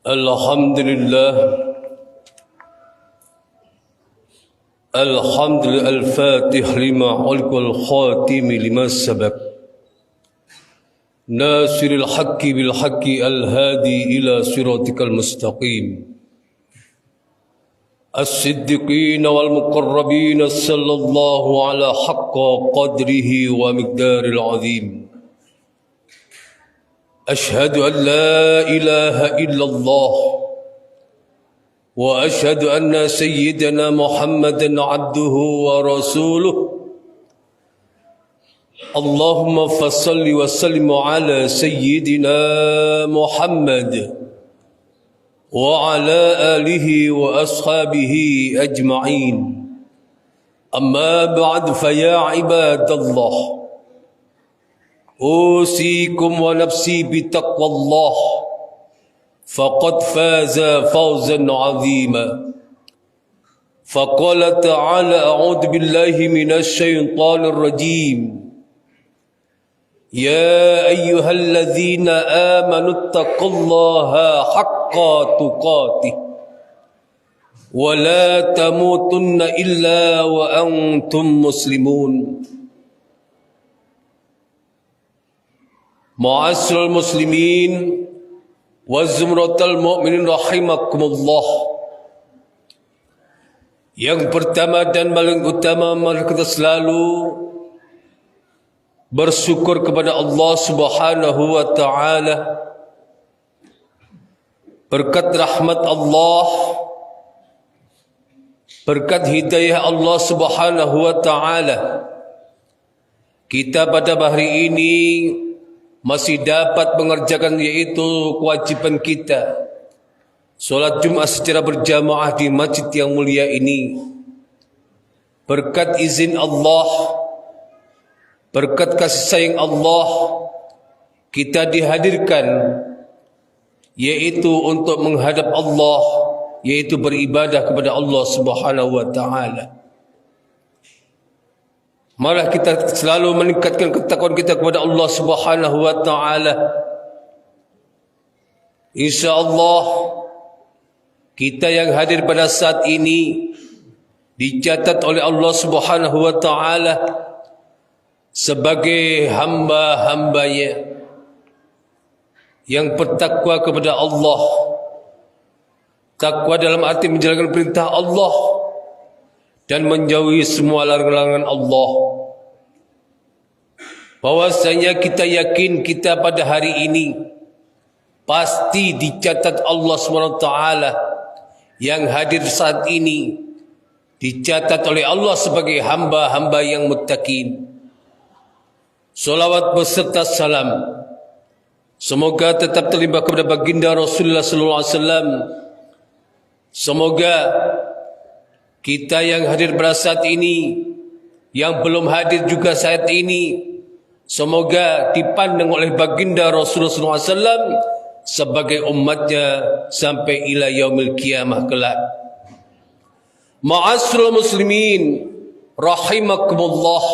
الحمد لله الفاتح لما علق والخاتم لما سبق ناصر الحق بالحق الهادي إلى صراطك المستقيم الصديقين والمقربين صلى الله على حق قدره ومقدار العظيم أشهد أن لا إله إلا الله وأشهد أن سيدنا محمدا عبده ورسوله اللهم فصل وسلم على سيدنا محمد وعلى آله وأصحابه أجمعين أما بعد فيا عباد الله أوصيكم ونفسي بتقوى الله فقد فاز فوزا عظيما فقال تعالى أعوذ بالله من الشيطان الرجيم يا أيها الذين آمنوا اتقوا الله حق تقاته ولا تموتن إلا وأنتم مسلمون معاشر المسلمين وزمرة المؤمنين rahimakumullah. Yang pertama dan paling utama, mari kita selalu bersyukur kepada Allah Subhanahu wa taala berkat rahmat Allah, berkat hidayah Allah Subhanahu wa taala, kita pada hari ini masih dapat mengerjakan yaitu kewajiban kita solat Jumat secara berjamaah di masjid yang mulia ini. Berkat izin Allah, berkat kasih sayang Allah, kita dihadirkan yaitu untuk menghadap Allah, yaitu beribadah kepada Allah Subhanahu wa taala. Malah kita selalu meningkatkan ketakwaan kita kepada Allah Subhanahu wa taala. InsyaAllah kita yang hadir pada saat ini dicatat oleh Allah Subhanahu wa taala sebagai hamba-hambanya yang bertakwa kepada Allah. Takwa dalam arti menjalankan perintah Allah dan menjauhi semua larangan Allah. Bahwasanya kita yakin kita pada hari ini pasti dicatat Allah SWT yang hadir saat ini, dicatat oleh Allah sebagai hamba-hamba yang muttaqin. Salawat beserta salam semoga tetap terlimpah kepada baginda Rasulullah SAW. Semoga kita yang hadir pada saat ini, yang belum hadir juga saat ini, semoga dipandang oleh baginda Rasulullah SAW sebagai umatnya sampai ila yaumil qiyamah kelak. Ma'asyiral muslimin rahimakumullah.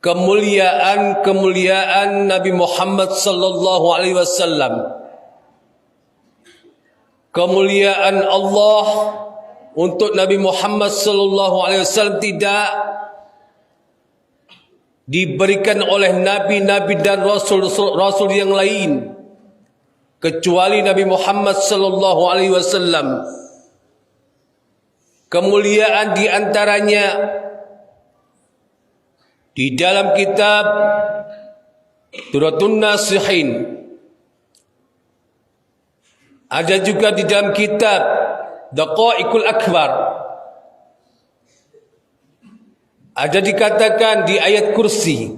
Kemuliaan Nabi Muhammad sallallahu alaihi wasallam, kemuliaan Allah untuk Nabi Muhammad sallallahu alaihi wasallam tidak diberikan oleh nabi-nabi dan rasul yang lain kecuali Nabi Muhammad sallallahu alaihi wasallam. Kemuliaan di antaranya di dalam kitab Duratun Nasihin, ada juga di dalam kitab Daqaiqul Akbar, ada dikatakan di ayat kursi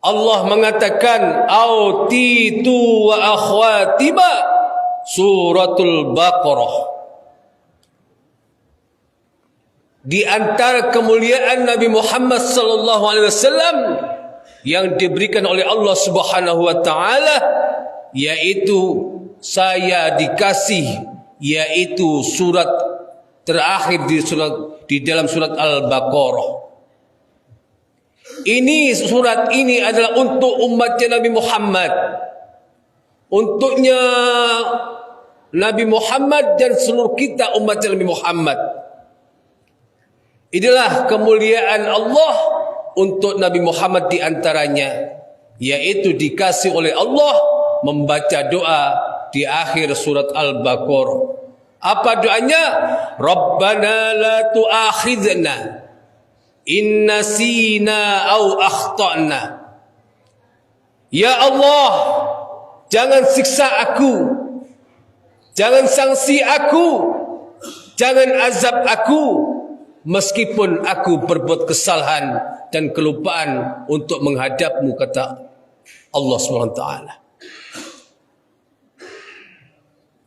Allah mengatakan autitu wa akhwatiba suratul Baqarah. Di antara kemuliaan Nabi Muhammad sallallahu alaihi wasallam yang diberikan oleh Allah Subhanahu wa taala, yaitu saya dikasih yaitu surat terakhir di dalam surat Al-Baqarah. Ini surat ini adalah untuk umatnya Nabi Muhammad. untuknya Nabi Muhammad dan seluruh kita umat Nabi Muhammad. Inilah kemuliaan Allah untuk Nabi Muhammad di antaranya, yaitu dikasih oleh Allah membaca doa di akhir surat Al-Baqarah. Apa doanya? Rabbana la tu'akhidna in nasina au akhtana. Ya Allah, jangan siksa aku, jangan sanksi aku, jangan azab aku, meskipun aku berbuat kesalahan dan kelupaan untuk menghadapmu, kata Allah SWT.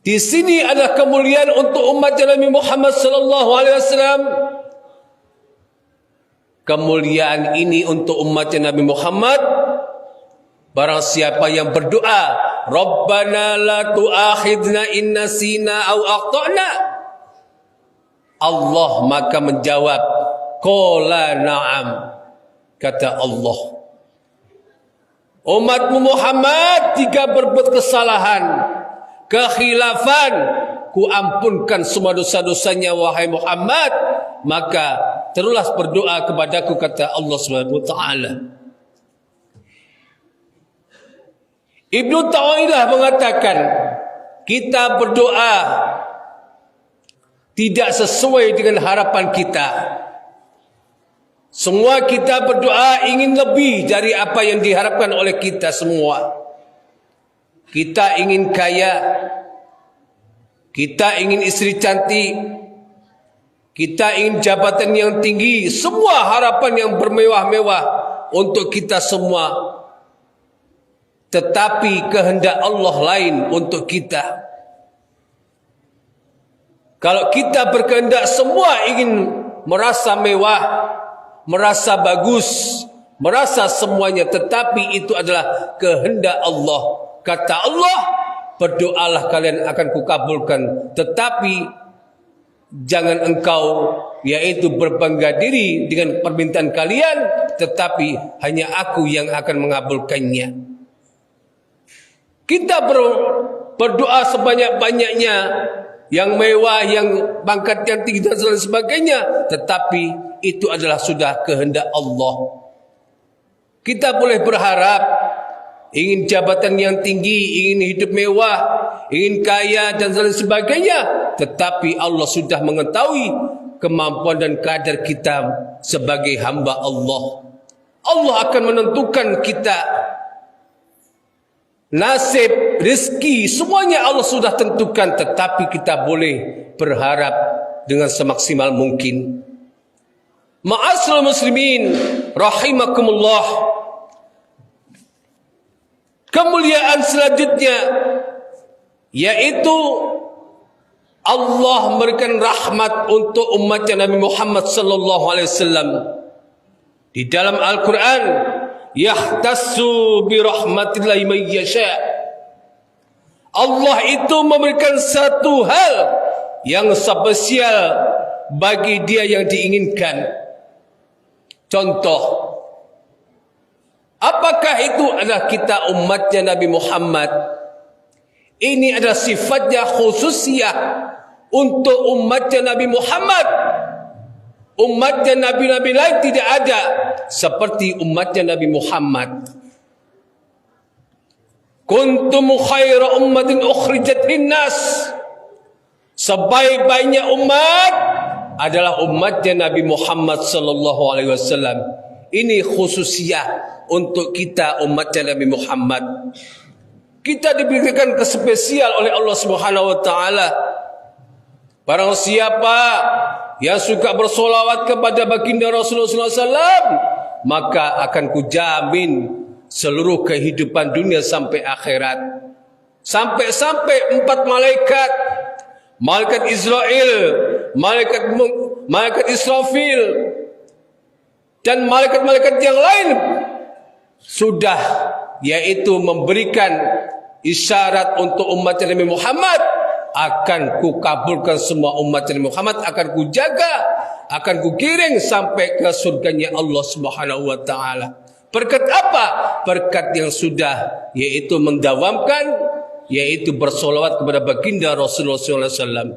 Di sini ada kemuliaan untuk umat Nabi Muhammad sallallahu alaihi wasallam. Kemuliaan ini untuk umat Nabi Muhammad. Barang siapa yang berdoa, Rabbana la tu'akhidna in nasina au akhtana, Allah maka menjawab, qala na'am, kata Allah. Umatmu Muhammad jika berbuat kesalahan, kekhilafan, ku ampunkan semua dosa-dosanya wahai Muhammad, maka teruslah berdoa kepadaku, kata Allah SWT. Ibnu Ta'ilah mengatakan, kita berdoa tidak sesuai dengan harapan kita. Semua kita berdoa ingin lebih dari apa yang diharapkan oleh kita semua. Kita ingin kaya, kita ingin istri cantik, kita ingin jabatan yang tinggi, semua harapan yang bermewah-mewah untuk kita semua. Tetapi kehendak Allah lain untuk kita. Kalau kita berkehendak semua ingin merasa mewah, merasa bagus, merasa semuanya, tetapi itu adalah kehendak Allah. Kata Allah, berdoalah kalian akan kukabulkan, tetapi jangan engkau yaitu berbangga diri dengan permintaan kalian, tetapi hanya aku yang akan mengabulkannya. Kita berdoa sebanyak-banyaknya, yang mewah, yang pangkat yang tinggi dan sebagainya, tetapi itu adalah sudah kehendak Allah. Kita boleh berharap ingin jabatan yang tinggi, ingin hidup mewah, ingin kaya dan sebagainya, tetapi Allah sudah mengetahui kemampuan dan kadar kita sebagai hamba Allah. Allah akan menentukan kita nasib, rezeki, semuanya Allah sudah tentukan, tetapi kita boleh berharap dengan semaksimal mungkin. Ma'asyiral muslimin rahimakumullah. Kemuliaan selanjutnya yaitu Allah memberikan rahmat untuk umatnya Nabi Muhammad sallallahu alaihi wasallam. Di dalam Al-Quran, yahtassu bi rahmatillahi may yasha. Allah itu memberikan satu hal yang spesial bagi dia yang diinginkan. Contoh, apakah itu adalah kita umatnya Nabi Muhammad? Ini adalah sifatnya khususiyah untuk umatnya Nabi Muhammad. Umatnya Nabi-Nabi lain tidak ada seperti umatnya Nabi Muhammad. Kuntum khaira ummatin ukhrijat linnas. Sebaik-baiknya umat adalah umatnya Nabi Muhammad sallallahu alaihi wasallam. Ini khususiyah untuk kita umatnya Nabi Muhammad. Kita diberikan kespesial oleh Allah Subhanahu wa taala. Barang siapa yang suka bersolawat kepada baginda Rasulullah SAW, maka akan kujamin seluruh kehidupan dunia sampai akhirat. Sampai-sampai 4 malaikat, malaikat Israel, malaikat Israfil, dan malaikat-malaikat yang lain sudah yaitu memberikan isyarat untuk umat Nabi Muhammad, akan kukabulkan semua umat Nabi Muhammad, akan kujaga, akan kukiring sampai ke surganya Allah Subhanahu wa taala. Berkat apa? Berkat yang sudah yaitu mendawamkan yaitu bersolawat kepada baginda Rasulullah SAW.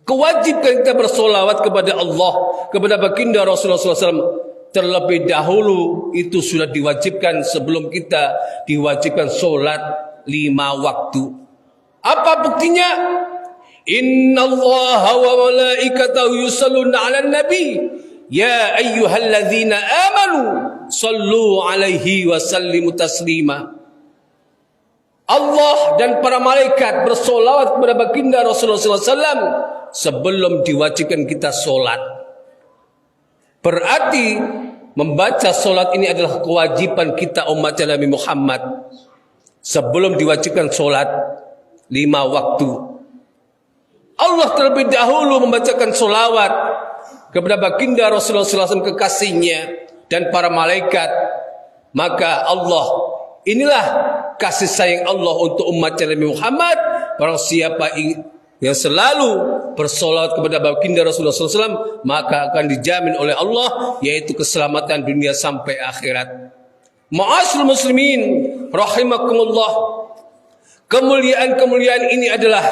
Kewajiban kita bersolawat kepada Allah, kepada baginda Rasulullah SAW terlebih dahulu itu sudah diwajibkan sebelum kita diwajibkan solat 5 waktu. Apa buktinya? Inna Allah wa malaikatahu yusalluna 'alan nabi ya ayyuhalladzina amanu sallu 'alaihi wa sallimu taslima. Allah dan para malaikat bersolawat kepada baginda Rasulullah SAW sebelum diwajibkan kita solat. Berarti membaca solat ini adalah kewajiban kita umat Nabi Muhammad sebelum diwajibkan solat 5 waktu. Allah terlebih dahulu membacakan solawat kepada baginda Rasulullah SAW kekasihnya dan para malaikat. Maka Allah, inilah kasih sayang Allah untuk umat Nabi Muhammad. Barang siapa yang selalu bersolawat kepada baginda Rasulullah SAW, maka akan dijamin oleh Allah, yaitu keselamatan dunia sampai akhirat. Ma'asyiral muslimin rahimakumullah, kemuliaan-kemuliaan ini adalah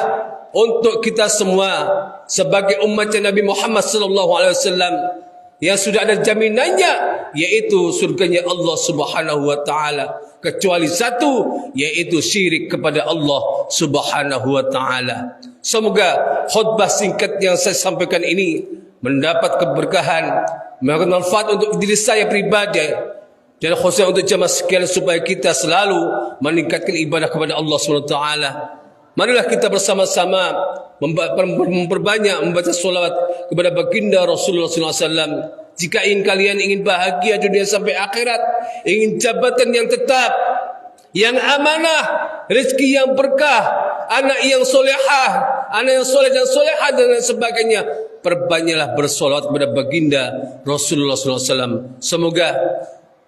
untuk kita semua sebagai umat Nabi Muhammad SAW yang sudah ada jaminannya, yaitu surganya Allah Subhanahu wa taala, kecuali satu, yaitu syirik kepada Allah Subhanahu wa taala. Semoga khutbah singkat yang saya sampaikan ini mendapat keberkahan, bermanfaat untuk diri saya pribadi dan khususnya untuk jemaah sekalian, supaya kita selalu meningkatkan ibadah kepada Allah Subhanahu wa taala. Marilah kita bersama-sama memperbanyak membaca solawat kepada baginda Rasulullah SAW. Jika kalian ingin bahagia dunia sampai akhirat, ingin jabatan yang tetap, yang amanah, rezeki yang berkah, anak yang solehah, anak yang soleh dan solehah dan lain sebagainya, perbanyaklah bersolawat kepada baginda Rasulullah SAW. Semoga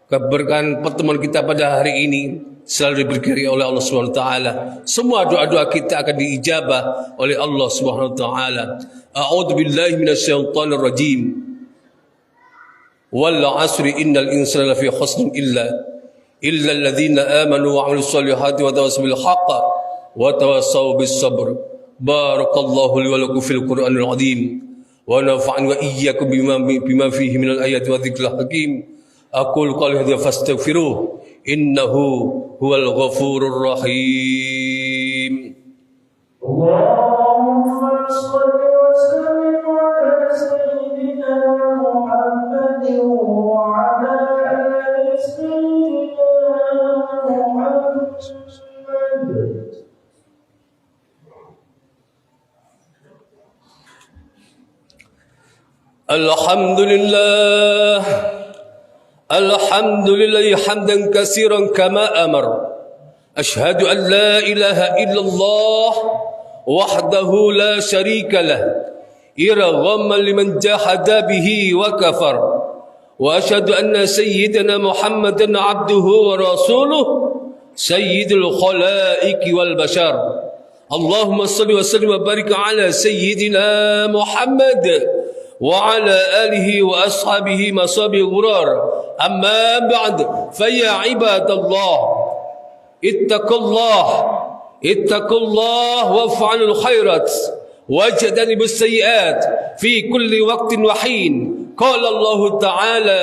keberkahan pertemuan kita pada hari ini selalu diberi oleh Allah Subhanahu wa taala. Semua doa-doa kita akan diijabah oleh Allah Subhanahu wa taala. A'udzu billahi minasyaitonir rajim. Wal 'asri innal insana lafi khusr illa alladhina amanu wa 'amilus solihati wa tawassaw bil haqq wa tawassaw bis sabr. Barakallahu li wa lakum fil Qur'anil 'azim wa nafa'ani wa iyyakum bima fihi minal ayati wa dzikril hakim. Aqul qali hadza fastaghfiruh innahu huwal ghafurur rahim. Allahumma shalli wa sallim ala sayyidina Muhammadin wa ala ali sayyidina Muhammad. Alhamdulillah, alhamdulillah hamdan katsiran kama amar. Ashhadu an la ilaha illallah wahdahu la syarika lah, irghaman liman jahada bihi wa kafar. Wa ashhadu anna sayyidana Muhammadan abduhu wa rasuluh, sayyidul khalaiqi wal bashar. Allahumma salli wa sallim wa barik ala sayyidina Muhammad wa ala alihi wa ashabihi masabi ghurar. Amma ba'd, faya ibadallah, ittaqullah waf'alul khairat wajtanibus sayyi'at fi kulli waqtin wa hin. Qala Allah ta'ala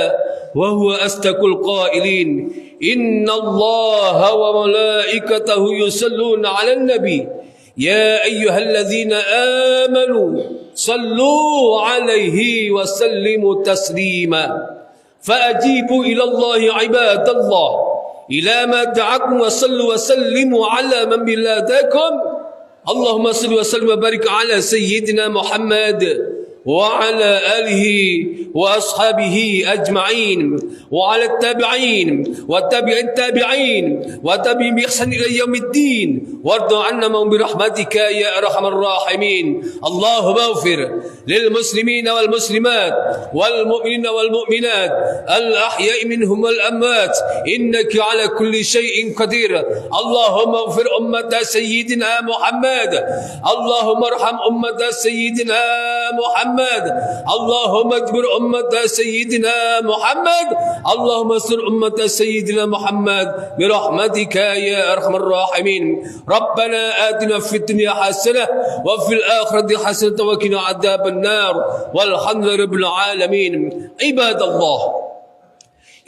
wa huwa astaqul qailin, innallaha wa malaikatahu yusalluna 'alan nabi ya ayyuhalladzina amanu sallu 'alaihi wa sallimu taslima. فأجيبوا إلى الله عباد الله إلى ما دعاكم وصلوا وسلموا على من بلادكم. اللهم صل وسلم وبارك على سيدنا محمد وعلى آله وأصحابه أجمعين وعلى التابعين وتابع التابعين وتابعين بإحسان إلى يوم الدين وارض عنا برحمتك يا أرحم الراحمين. اللهم اغفر للمسلمين والمسلمات والمؤمنين والمؤمنات الأحياء منهم والأموات إنك على كل شيء قدير. اللهم اغفر أمة سيدنا محمد، اللهم ارحم أمة سيدنا محمد، محمد اللهم اجبر أمة سيدنا محمد اللهم استر أمة سيدنا محمد برحمتك يا أرحم الراحمين ربنا آتنا في الدنيا حسنة وفي الآخرة حسنة وقنا عذاب النار والحمد لله رب العالمين عباد الله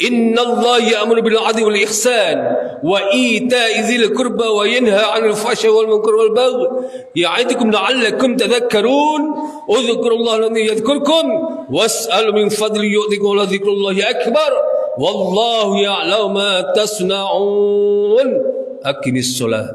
إن الله يأمر بالعدل والإحسان وإيتاء ذي القربى وينهى عن الفحشاء والمنكر والبغي يعظكم لعلكم تذكرون اذكروا الله الذي يذكركم واسألوا من فضله يؤتكم ولذكر الله أكبر والله يعلم ما تصنعون أقم الصلاة.